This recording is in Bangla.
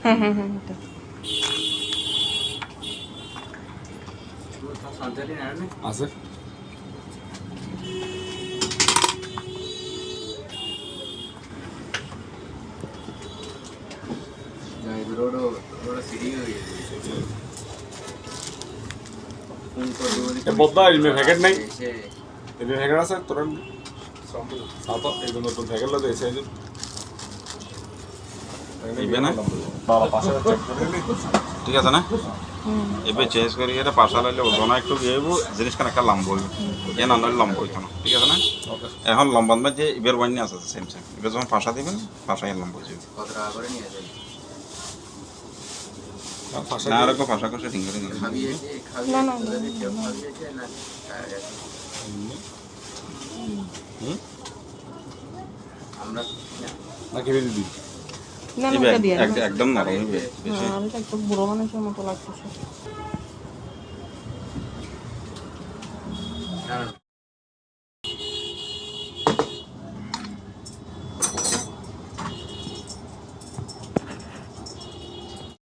হ্যাঁ হ্যাঁ হ্যাঁ এটা আছে বদ্দা ইলমে প্যাকেট নাই ইলমে প্যাকেট আছে তোর সাত এই জন্য তোর প্যাকেট লাগে এসে ইবে না ঠিক আছে না এবে চেঞ্জ করি এটা পাশা লাইলে ওজন একটু গিয়েব জিনিস কান একটা লম্বা হইব এ না নয় লম্বা হইতো না ঠিক আছে না এখন লম্বা মধ্যে যে ইবের ওয়াইন আছে সেম সেম এবার যখন পাশা দিবেন পাশা এর লম্বা হয়ে যাবে কত টাকা করে নিয়ে যাবে না আর কো পাশা করে ঠিক করে নিয়ে খাবিয়েছে না না খাবিয়েছে না আমরা না কেবে দিবি না না এটা দিয়ে একদম নরম হইবে বেশি আর এটা একটু বুড়ো মানুষের মতো লাগতেছে না